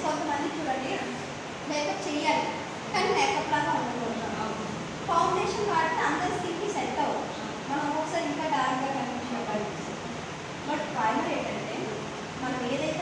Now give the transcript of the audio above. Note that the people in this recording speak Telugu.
కొంతమంది చూడండి మేకప్ చేయాలి కానీ మేకప్ లాగా ఉండకూడదు. ఫౌండేషన్ వాడితే అందరి స్కిన్కి సెట్ అవ్వదు, మనం ఒకసారి ఇంకా డార్క్గా కనిపించినప్పుడు. బట్ ప్రైమర్ ఏంటంటే మనం ఏదైతే